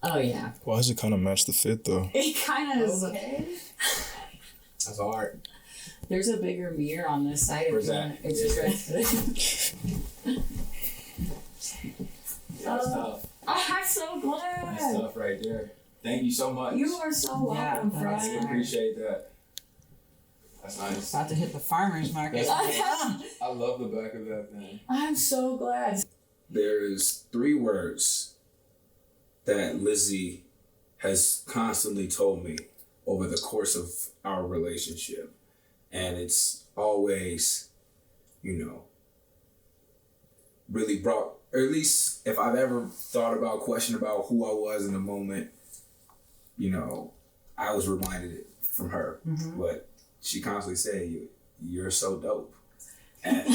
Oh, yeah. Why does it kind of match the fit, though? It kind of is. Okay. That's hard. There's a bigger mirror on this side. Where's that? It's just right. Yeah, that's tough. I'm so glad. That's tough right there. Thank you so much. You are so welcome, I friend. appreciate that. That's nice. About to hit the farmer's market. I love the back of that thing. I'm so glad. There is 3 words that Lizzy has constantly told me over the course of our relationship. And it's always, really brought, or at least if I've ever thought about, questioned about who I was in the moment, I was reminded it from her. Mm-hmm. But she constantly said, you're so dope. And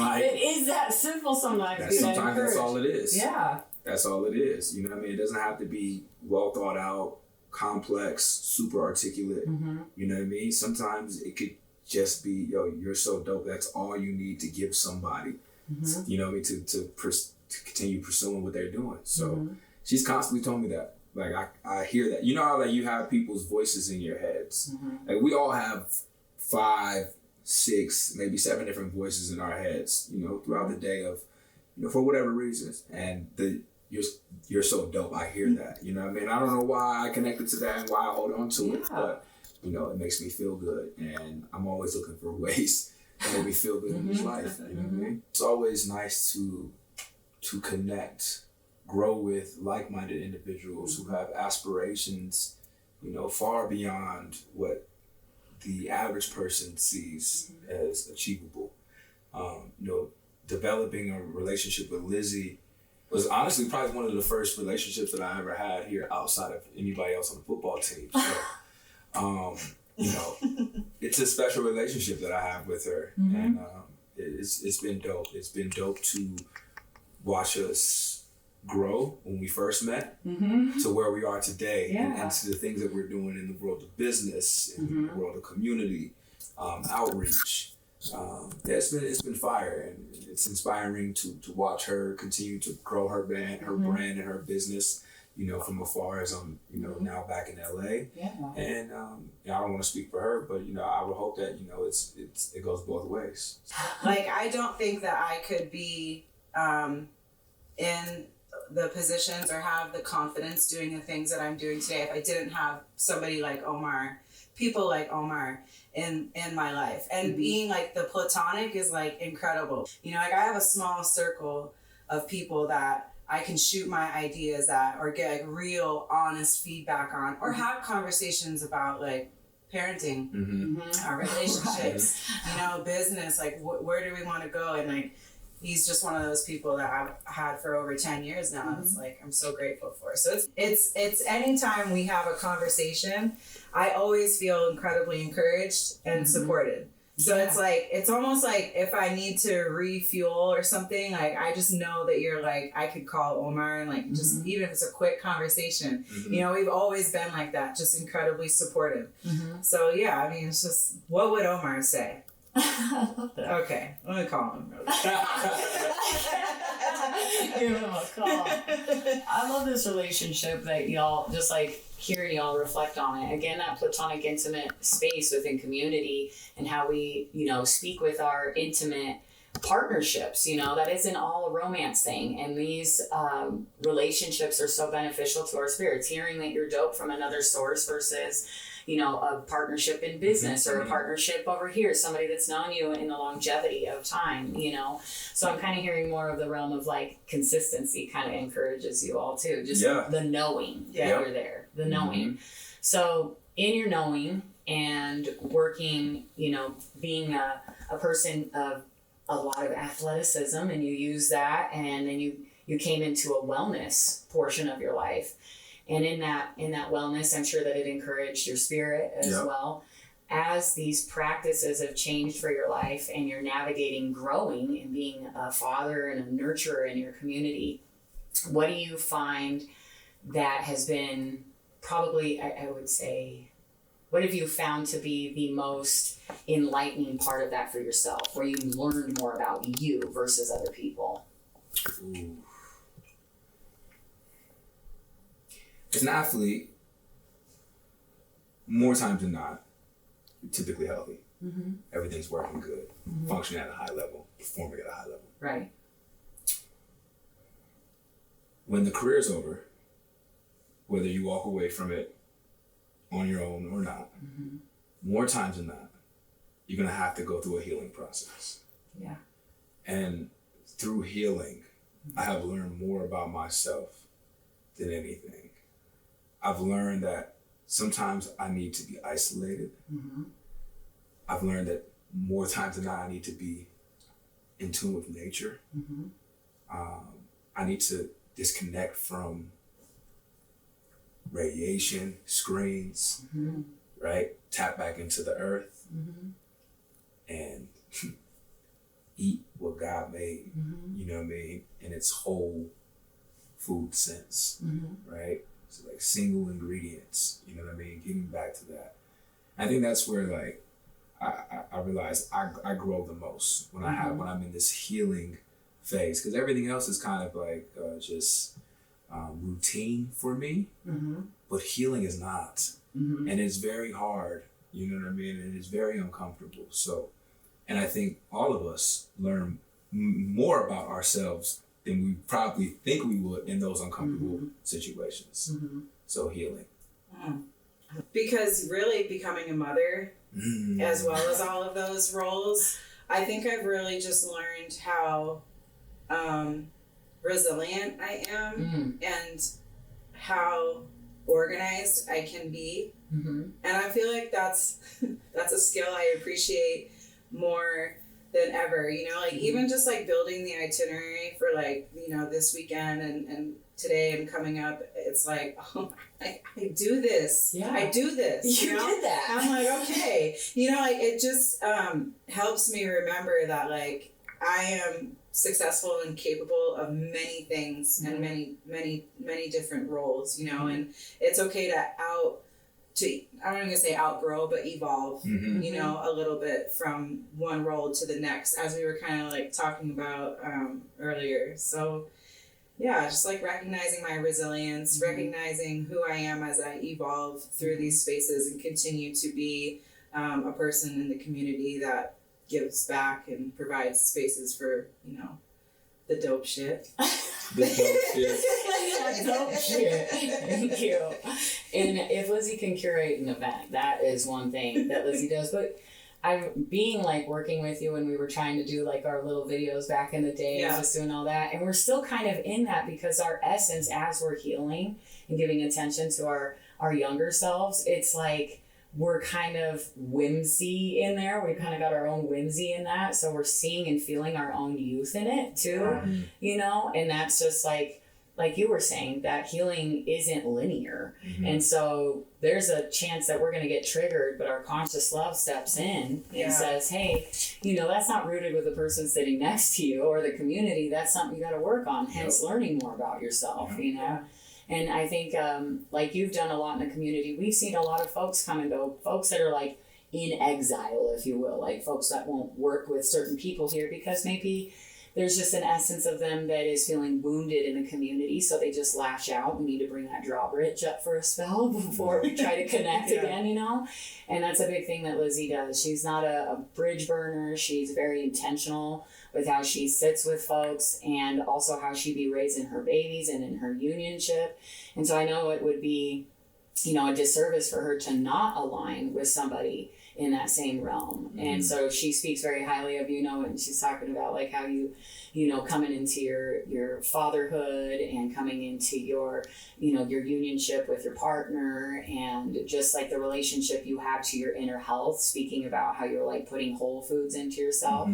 like, it is that simple sometimes. Sometimes that's all it is. Yeah. That's all it is. You know what I mean? It doesn't have to be well thought out, complex, super articulate. Mm-hmm. You know what I mean? Sometimes it could just be, you're so dope. That's all you need to give somebody. Mm-hmm. You know what I mean? To continue pursuing what they're doing. So she's constantly told me that. Like I hear that. You know how like you have people's voices in your heads. Mm-hmm. Like we all have 5, 6, maybe 7 different voices in our heads. Throughout the day of, for whatever reasons. And you're so dope. I hear that. You know what I mean? I don't know why I connected to that and why I hold on to it, but it makes me feel good. And I'm always looking for ways to make me feel good in this life. You know what I mean? It's always nice to connect, grow with like-minded individuals who have aspirations, far beyond what the average person sees as achievable. Developing a relationship with Lizzy was honestly probably one of the first relationships that I ever had here outside of anybody else on the football team. So, it's a special relationship that I have with her. Mm-hmm. And it's been dope. It's been dope to watch us grow when we first met to where we are today and to the things that we're doing in the world of business, in the world of community, outreach. It's been fire, and it's inspiring to watch her continue to grow her brand and her business, from afar as I'm, now back in LA. Yeah. And I don't want to speak for her, but I would hope that it goes both ways. Like I don't think that I could be in the positions or have the confidence doing the things that I'm doing today if I didn't have somebody like Omar, people like Omar in my life. And being like the platonic is like incredible. Like I have a small circle of people that I can shoot my ideas at or get like real honest feedback on or have conversations about like parenting, our relationships, business, like where do we want to go? And like, he's just one of those people that I've had for over 10 years now. It's like, I'm so grateful for. So it's anytime we have a conversation, I always feel incredibly encouraged and supported. So it's almost like if I need to refuel or something, like I just know that you're like, I could call Omar and like, just even if it's a quick conversation, we've always been like that, just incredibly supportive. So yeah, I mean, it's just, what would Omar say? Okay, let me call him. Give him a call. I love this relationship that y'all, just like hearing y'all reflect on it. Again, that platonic, intimate space within community and how we, speak with our intimate partnerships, that isn't all a romance thing. And these relationships are so beneficial to our spirits. Hearing that you're dope from another source versus a partnership in business or a partnership over here, somebody that's known you in the longevity of time, So I'm kind of hearing more of the realm of like consistency kind of encourages you all too. Just the knowing that you're there, the knowing. So in your knowing and working, being a person of a lot of athleticism and you use that and then you came into a wellness portion of your life. And in that wellness, I'm sure that it encouraged your spirit as well. As these practices have changed for your life and you're navigating growing and being a father and a nurturer in your community, what do you find that has been probably, I would say, what have you found to be the most enlightening part of that for yourself, where you learned more about you versus other people? Ooh. as an athlete, more times than not, you're typically healthy. Mm-hmm. Everything's working good, functioning at a high level, performing at a high level. Right. When the career's over, whether you walk away from it on your own or not, more times than not, you're going to have to go through a healing process. Yeah. And through healing, I have learned more about myself than anything. I've learned that sometimes I need to be isolated. I've learned that more times than not, I need to be in tune with nature. I need to disconnect from radiation, screens, right? Tap back into the earth and eat what God made, you know what I mean? In its whole food sense, right? So like single ingredients, you know what I mean? Getting back to that. I think that's where like, I realize I grow the most when when I'm in this healing phase, because everything else is kind of like just routine for me, but healing is not, and it's very hard, you know what I mean, and it's very uncomfortable. So, and I think all of us learn more about ourselves than we probably think we would in those uncomfortable situations. So healing. Because really becoming a mother, as well as all of those roles, I think I've really just learned how resilient I am and how organized I can be. And I feel like that's a skill I appreciate more than ever, you know, like even just like building the itinerary for like, you know, this weekend and today and coming up, it's like, oh, I do this. Yeah. I do this. You know? did that. I'm like, okay. You know, like it just helps me remember that like I am successful and capable of many things and many different roles, you know, and it's okay to I'm not gonna say outgrow, but evolve, you know, a little bit from one role to the next, as we were kind of like talking about earlier. So yeah, just like recognizing my resilience, recognizing who I am as I evolve through these spaces and continue to be a person in the community that gives back and provides spaces for, you know, the dope shit. The dope shit. Yeah, dope shit. Thank you. And if Lizzy can curate an event, that is one thing that Lizzy does. But being like working with you when we were trying to do like our little videos back in the day, just doing all that, and we're still kind of in that because our essence as we're healing and giving attention to our younger selves, it's like we're kind of whimsy in there. We kind of got our own whimsy in that. So we're seeing and feeling our own youth in it too, you know? And that's just like you were saying, that healing isn't linear. And so there's a chance that we're going to get triggered, but our conscious love steps in and says, hey, you know, that's not rooted with the person sitting next to you or the community. That's something you got to work on. Hence learning more about yourself, you know? And I think, like you've done a lot in the community, we've seen a lot of folks come and go, folks that are like in exile, if you will, like folks that won't work with certain people here because maybe there's just an essence of them that is feeling wounded in the community. So they just lash out. We need to bring that drawbridge up for a spell before we try to connect again, you know? And that's a big thing that Lizzy does. She's not a bridge burner. She's very intentional with how she sits with folks and also how she be raising her babies and in her unionship. And so I know it would be, you know, a disservice for her to not align with somebody in that same realm. And so she speaks very highly of, you know, and she's talking about like how you know, coming into your fatherhood and coming into your, you know, your unionship with your partner and just like the relationship you have to your inner health, speaking about how you're like putting whole foods into yourself.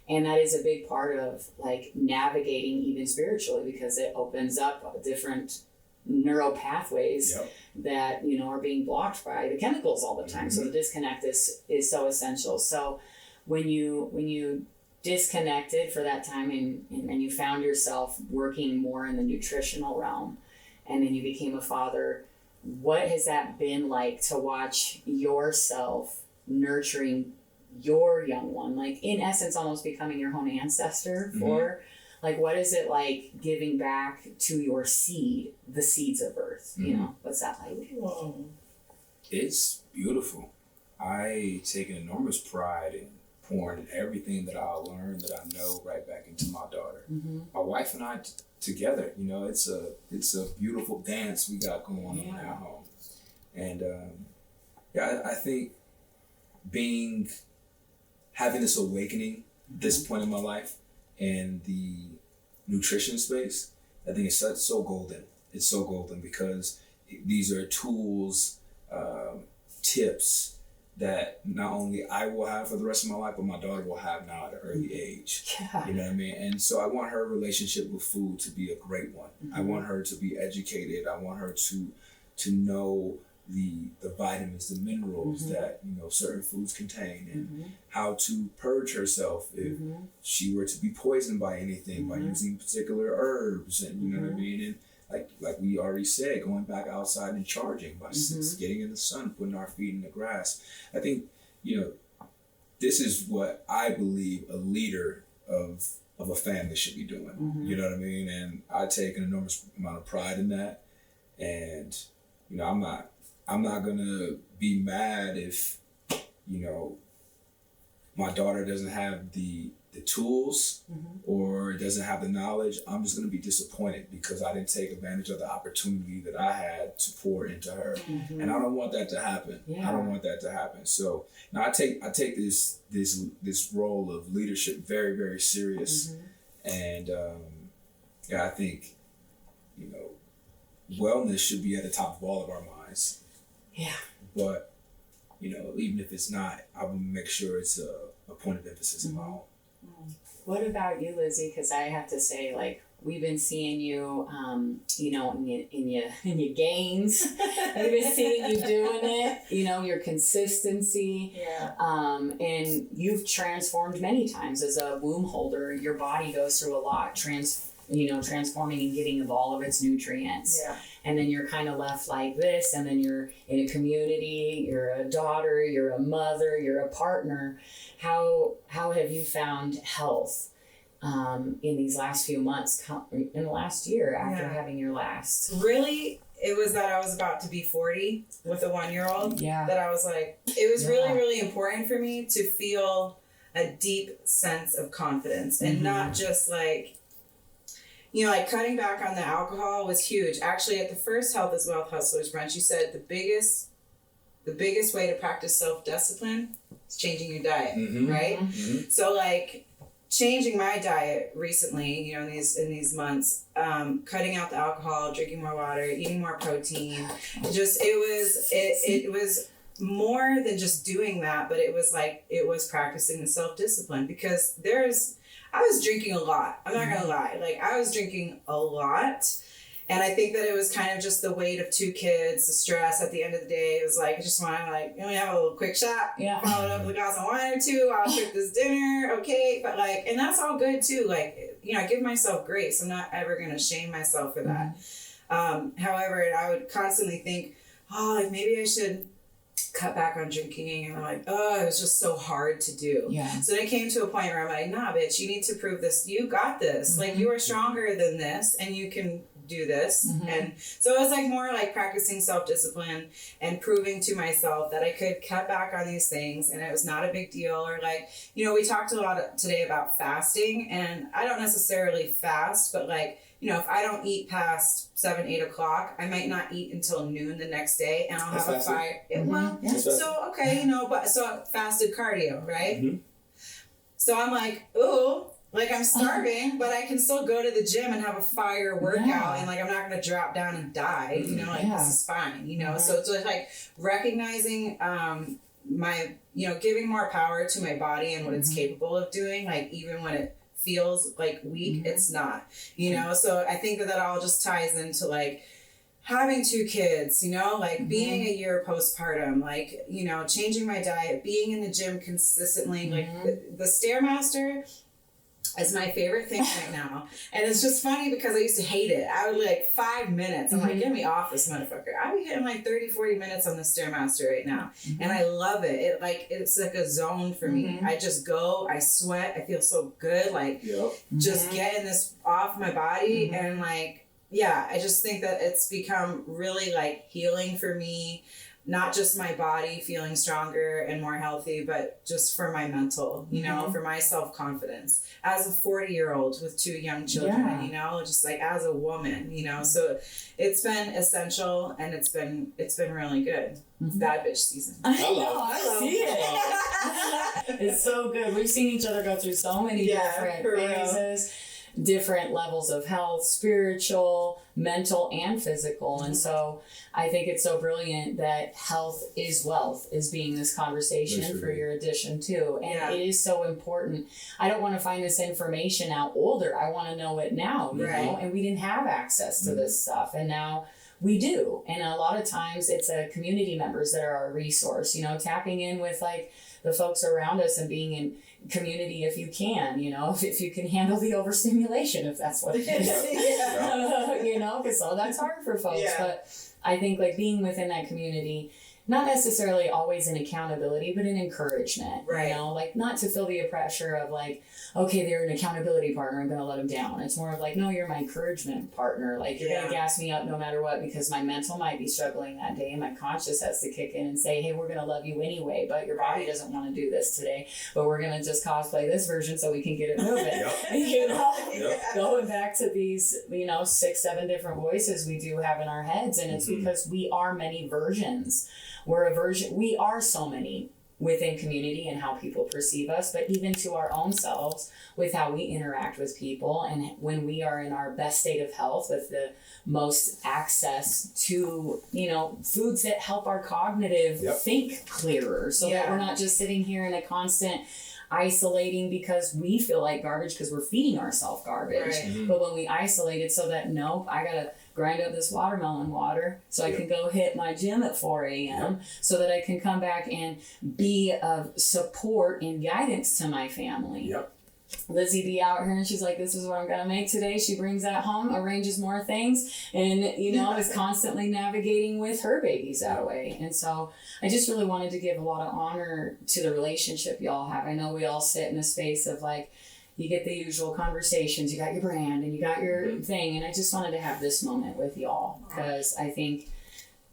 And that is a big part of like navigating even spiritually because it opens up different neural pathways that, you know, are being blocked by the chemicals all the time. So the disconnect is so essential. So when you disconnected for that time and you found yourself working more in the nutritional realm and then you became a father, what has that been like to watch yourself nurturing your young one, like in essence almost becoming your own ancestor for Like, what is it like giving back to your seed, the seeds of earth? You know, what's that like? Whoa. It's beautiful. I take an enormous pride in pouring everything that I learned, that I know, right back into my daughter. My wife and I together, you know, it's a beautiful dance we got going on in our home. And I think having this awakening, this point in my life, and the nutrition space, I think it's so golden. It's so golden because these are tools, tips that not only I will have for the rest of my life, but my daughter will have now at an early age. Yeah. You know what I mean? And so I want her relationship with food to be a great one. I want her to be educated. I want her to know the vitamins, the minerals that, you know, certain foods contain, and how to purge herself if she were to be poisoned by anything, by using particular herbs, and you know what I mean? And like we already said, going back outside and charging, by getting in the sun, putting our feet in the grass. I think, you know, this is what I believe a leader of a family should be doing. You know what I mean? And I take an enormous amount of pride in that. And, you know, I'm not gonna be mad if, you know, my daughter doesn't have the tools or doesn't have the knowledge. I'm just gonna be disappointed because I didn't take advantage of the opportunity that I had to pour into her. And I don't want that to happen. I don't want that to happen. So now I take this role of leadership very, very serious. And I think, you know, wellness should be at the top of all of our minds. Yeah. But, you know, even if it's not, I will make sure it's a point of emphasis in my own. What about you, Lizzy? Because I have to say, like, we've been seeing you, you know, in your gains. We've been seeing you doing it. You know, your consistency. Yeah. And you've transformed many times as a womb holder. Your body goes through a lot, transforming and getting of all of its nutrients. Yeah. And then you're kind of left like this, and then you're in a community, you're a daughter, you're a mother, you're a partner. How have you found health in these last few months, in the last year after having your last? Really, it was that I was about to be 40 with a 1-year-old. Yeah. That I was like, it was really, really important for me to feel a deep sense of confidence and not just like, you know, like cutting back on the alcohol was huge. Actually, at the first Health is Wealth Hustlers Brunch, you said the biggest way to practice self-discipline is changing your diet, right? So like changing my diet recently, you know, in these months, cutting out the alcohol, drinking more water, eating more protein, it was more than just doing that, but it was practicing the self-discipline because I was drinking a lot. I'm not gonna lie. Like, I was drinking a lot. And I think that it was kind of just the weight of 2 kids, the stress at the end of the day. It was like, I just want to like, you know, have a little quick shot, follow it up with a glass of wine or 2. I'll cook this dinner, okay? But like, and that's all good too. Like, you know, I give myself grace. I'm not ever gonna shame myself for that. However, I would constantly think, oh, like maybe I should cut back on drinking, and I'm like, oh, it was just so hard to do. Yeah. So then it came to a point where I'm like, nah, bitch, you need to prove this. You got this. Like, you are stronger than this, and you can do this. And so it was like more like practicing self-discipline and proving to myself that I could cut back on these things, and it was not a big deal. Or like, you know, we talked a lot today about fasting, and I don't necessarily fast, but like, you know, if I don't eat past 7-8 o'clock, I might not eat until noon the next day, and I'll have a fire. So okay, you know, but so fasted cardio, right? So I'm like, ooh, like I'm starving, but I can still go to the gym and have a fire workout, and like I'm not gonna drop down and die, you know, like this is fine, you know. So it's like recognizing my, you know, giving more power to my body and what it's capable of doing, like even when it feels like weak, it's not, you know. So I think that all just ties into like having 2 kids, you know, like being a year postpartum, like, you know, changing my diet, being in the gym consistently, like the Stairmaster, It's my favorite thing right now. And it's just funny because I used to hate it. I would like 5 minutes. I'm like, get me off this motherfucker. I'd be hitting like 30, 40 minutes on the Stairmaster right now. And I love it. It's like a zone for me. I just go, I sweat, I feel so good. Like just getting this off my body. And like, yeah, I just think that it's become really like healing for me. Not just my body feeling stronger and more healthy, but just for my mental, you know, for my self-confidence as a 40-year-old with 2 young children, you know, just like as a woman, you know, so it's been essential and it's been really good. It's bad bitch season. I see it. It's so good. We've seen each other go through so many different phases. Different levels of health, spiritual, mental, and physical. And so I think it's so brilliant that health is wealth is being this conversation for your addition too. And it is so important. I don't want to find this information out older. I want to know it now, you know? And we didn't have access to this stuff. And now we do. And a lot of times it's community members that are our resource, you know, tapping in with like the folks around us and being in community if you can, you know, if you can handle the overstimulation, if that's what it is, you know, because that's hard for folks. But I think like being within that community, not necessarily always an accountability, but an encouragement, you know, like not to feel the pressure of like, okay, they're an accountability partner, I'm going to let them down. It's more of like, no, you're my encouragement partner. Like you're going to gas me up no matter what, because my mental might be struggling that day and my conscious has to kick in and say, hey, we're going to love you anyway, but your body doesn't want to do this today, but we're going to just cosplay this version so we can get it moving. You know, going back to these, you know, 6, 7 different voices we do have in our heads. And it's because we are many versions. We are so many within community and how people perceive us, but even to our own selves with how we interact with people. And when we are in our best state of health with the most access to, you know, foods that help our cognitive think clearer, so that we're not just sitting here in a constant isolating because we feel like garbage because we're feeding ourselves garbage. But when we isolate it so that, nope, I gotta grind up this watermelon water so I can go hit my gym at 4 a.m. so that I can come back and be of support and guidance to my family. Lizzy be out here and she's like, this is what I'm gonna make today. She brings that home, arranges more things, and you know, is constantly navigating with her babies that way. And so I just really wanted to give a lot of honor to the relationship y'all have. I know we all sit in a space of like, you get the usual conversations, you got your brand and you got your thing, and I just wanted to have this moment with y'all because I think,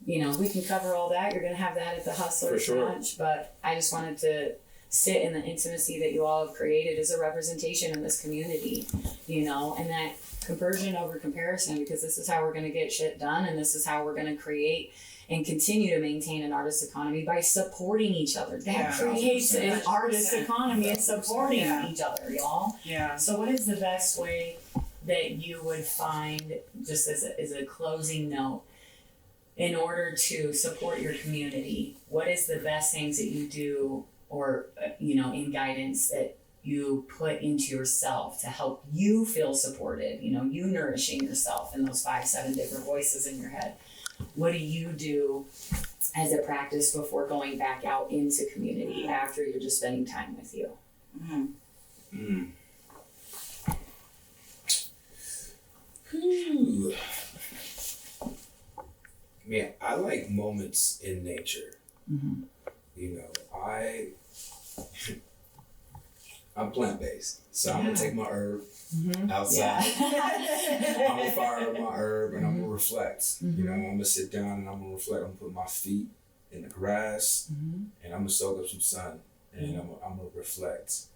you know, we can cover all that. You're gonna have that at the Hustlers Brunch, but I just wanted to sit in the intimacy that you all have created as a representation in this community, you know, and that conversion over comparison, because this is how we're going to get shit done, and this is how we're going to create and continue to maintain an artist economy by supporting each other. That creates an artist economy and supporting each other, y'all. So what is the best way that you would find, just as a closing note, in order to support your community? What is the best things that you do, or you know, in guidance that you put into yourself to help you feel supported, you know, you nourishing yourself in those 5, 7 different voices in your head? What do you do as a practice before going back out into community after you're just spending time with you? Man, I like moments in nature. You know, I'm plant-based, so I'm gonna take my herb outside. I'm gonna fire up my herb and I'm gonna reflect. You know, I'm gonna sit down and I'm gonna reflect. I'm gonna put my feet in the grass and I'm gonna soak up some sun and I'm gonna reflect.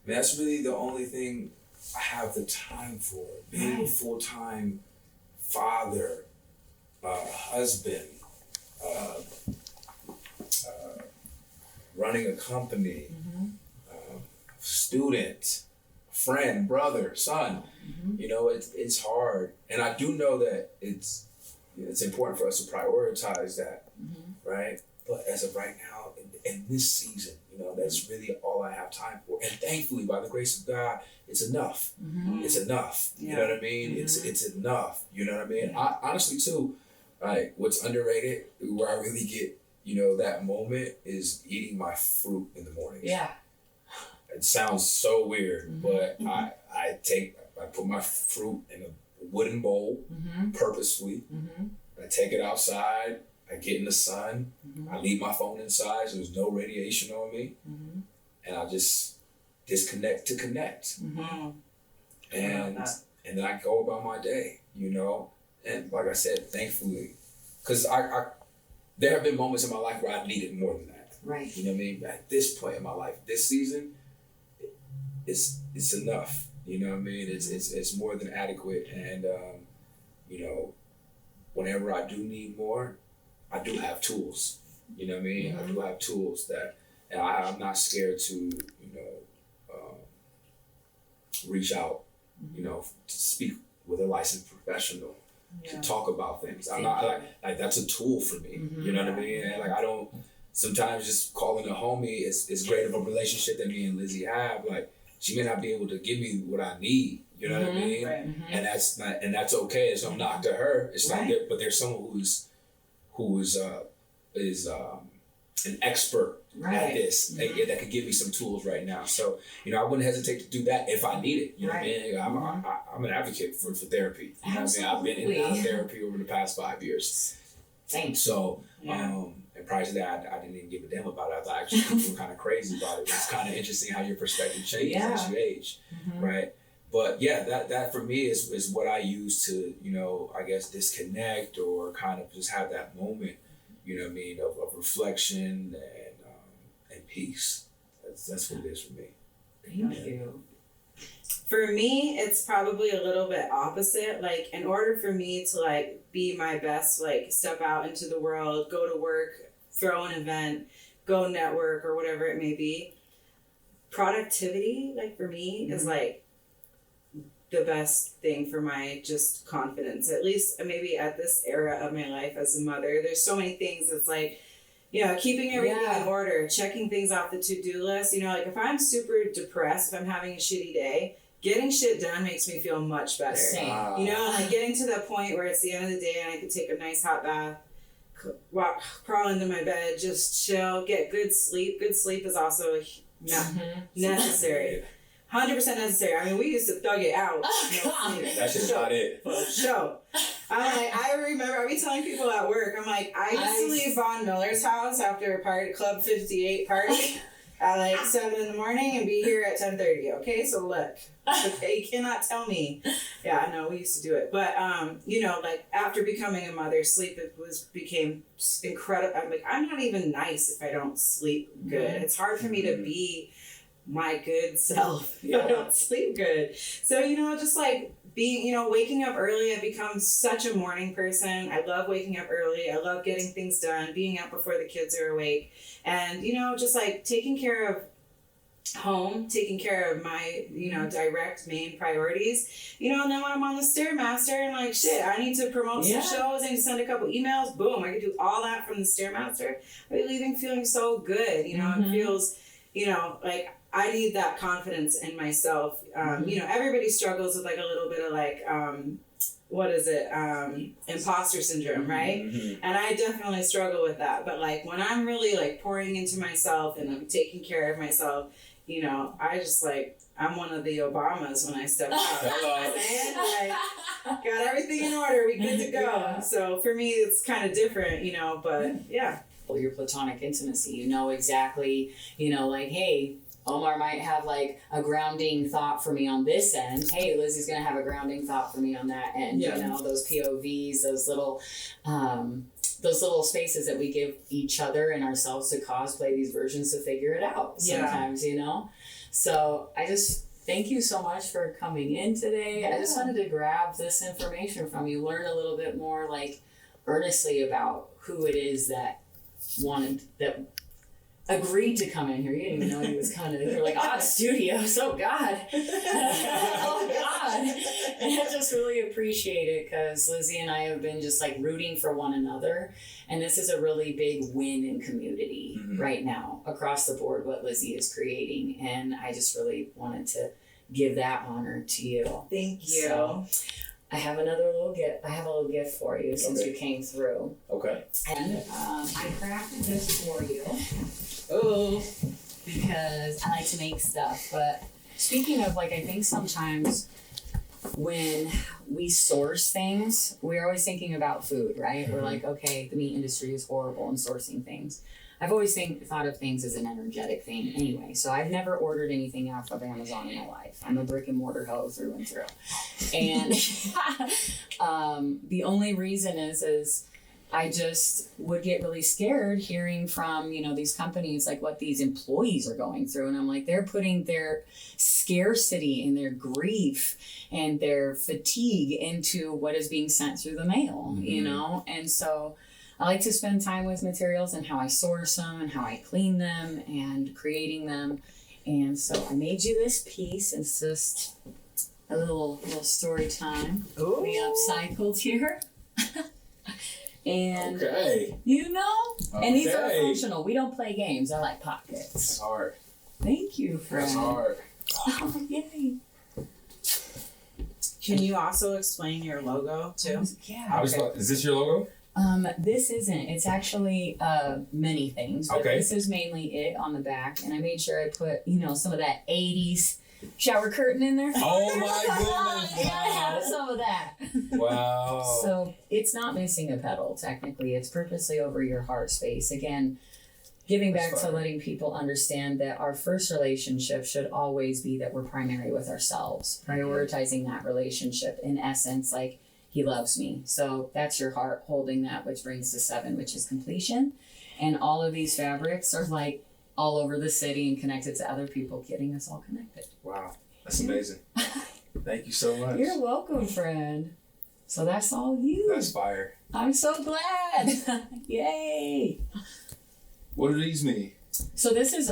That's really the only thing I have the time for. Being a full-time father, husband, running a company, student, friend, brother, son. You know, it's hard, and I do know that it's important for us to prioritize that, right? But as of right now, in this season, you know, that's really all I have time for. And thankfully, by the grace of God, it's enough. It's enough. You know what I mean? It's enough. You know what I mean? I honestly too, like, what's underrated, where I really get, you know, that moment is eating my fruit in the morning. it sounds so weird, but I put my fruit in a wooden bowl purposefully. I take it outside. I get in the sun. I leave my phone inside, so there's no radiation on me, and I just disconnect to connect. And then I go about my day, you know. And like I said, thankfully, because I there have been moments in my life where I needed more than that. Right. You know what I mean? At this point in my life, this season, it's enough. You know what I mean? It's more than adequate. And you know, whenever I do need more, I do have tools. You know what I mean? I do have tools that, and I'm not scared to, you know, reach out, you know, to speak with a licensed professional, to talk about things. I'm not like that's a tool for me. You know what I mean? And like I don't. Sometimes just calling a homie is great of a relationship that me and Lizzy have. Like she may not be able to give me what I need. You know what I mean? Right. And that's okay. It's no knock to her. It's not there, but there's someone who is an expert at this that could give me some tools right now. So, you know, I wouldn't hesitate to do that if I need it. You know what I mean? I'm an advocate for therapy. You know what I mean? I've been in and out of therapy over the past 5 years. Same. So, and prior to that, I didn't even give a damn about it. I thought actually people were kind of crazy about it. It's kind of interesting how your perspective changes as you age, right? But yeah, that for me is what I use to, you know, I guess disconnect or kind of just have that moment, you know what I mean, of reflection and peace. That's what it is for me. Thank you. For me, it's probably a little bit opposite. Like, in order for me to, like, be my best, like, step out into the world, go to work, throw an event, go network, or whatever it may be, productivity, like, for me, is, like, the best thing for my just confidence. At least, maybe at this era of my life as a mother, there's so many things that's, like, keeping everything in order, checking things off the to-do list. You know, like, if I'm super depressed, if I'm having a shitty day, getting shit done makes me feel much better. Same. You know, like getting to that point where it's the end of the day and I can take a nice hot bath, crawl into my bed, just chill, get good sleep. Good sleep is also necessary. 100% necessary. I mean, we used to thug it out. That's just not it. Show. I remember, I'll be telling people at work, I'm like, I used to leave Von Miller's house after a party, Club 58 party at like 7 in the morning and be here at 10:30. Okay, so look, okay, you cannot tell me. Yeah, I know, we used to do it. But, you know, like after becoming a mother, sleep became incredible. I'm like, I'm not even nice if I don't sleep good. It's hard for me to be my good self if I don't sleep good. So, you know, just like being, you know, waking up early, I've become such a morning person. I love waking up early. I love getting things done, being up before the kids are awake. And, you know, just like taking care of home, taking care of my, you know, direct main priorities. You know, and then when I'm on the Stairmaster and like, shit, I need to promote some shows, I need to send a couple emails, boom, I can do all that from the Stairmaster. I'll be leaving feeling so good, you know, it feels, you know, like I need that confidence in myself. You know, everybody struggles with like a little bit of like, imposter syndrome, right? And I definitely struggle with that. But like when I'm really like pouring into myself and I'm taking care of myself, you know, I just like, I'm one of the Obamas when I step out. And like, got everything in order, we good to go. So for me, it's kind of different, you know, but yeah. Your platonic intimacy, you know exactly, you know, like, hey, Omar might have like a grounding thought for me on this end. Hey, Lizzy's gonna have a grounding thought for me on that end. You know, those POVs, those little spaces that we give each other and ourselves to cosplay these versions to figure it out sometimes, you know? So I just thank you so much for coming in today. I just wanted to grab this information from you, learn a little bit more like earnestly about who it is that agreed to come in here. You didn't even know he was coming in. You're like, studios. Oh God. Oh God. And I just really appreciate it because Lizzy and I have been just like rooting for one another. And this is a really big win in community right now across the board, what Lizzy is creating. And I just really wanted to give that honor to you. Thank you. So, I have a little gift for you since you came through. Okay. And I crafted this for you. Oh. because I like to make stuff. But speaking of, like, I think sometimes when we source things, we're always thinking about food, right? We're like, okay, the meat industry is horrible in sourcing things. I've always thought of things as an energetic thing anyway. So I've never ordered anything off of Amazon in my life. I'm a brick and mortar hoe through and through. And the only reason is I just would get really scared hearing from, these companies, like what these employees are going through. And I'm like, they're putting their scarcity and their grief and their fatigue into what is being sent through the mail, And so I like to spend time with materials and how I source them and how I clean them and creating them. And so I made you this piece. It's just a little story time. Ooh. We upcycled here. And okay. And these are functional. We don't play games. I like pockets. That's hard. Thank you, friend. That's hard. Oh, yay. Can you also explain your logo too? Yeah. Is this your logo? This isn't. It's actually many things. But this is mainly it on the back. And I made sure I put, some of that 80s shower curtain in there. Oh my goodness. I gotta have some of that. Wow. So it's not missing a petal, technically. It's purposely over your heart space. Again, giving back to letting people understand that our first relationship should always be that we're primary with ourselves. Prioritizing that relationship. In essence, like, he loves me. So that's your heart holding that, which brings to 7, which is completion. And all of these fabrics are like all over the city and connected to other people, getting us all connected. Wow. That's amazing. Thank you so much. You're welcome, friend. So that's all you. That's fire. I'm so glad. Yay. What do these mean? So this is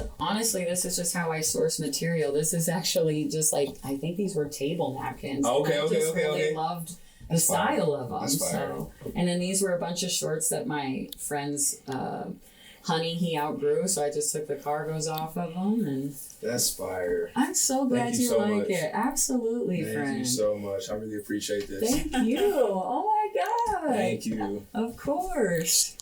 just how I source material. This is actually just like, I think these were table napkins. Okay. Really loved the style of them. That's fire. So, and then these were a bunch of shorts that my friend's honey, he outgrew. So I just took the cargos off of them, and that's fire. I'm so glad you so like much. it. Absolutely, friend. Thank you so much. I really appreciate this. Thank you. Oh my God. Thank you. Of course.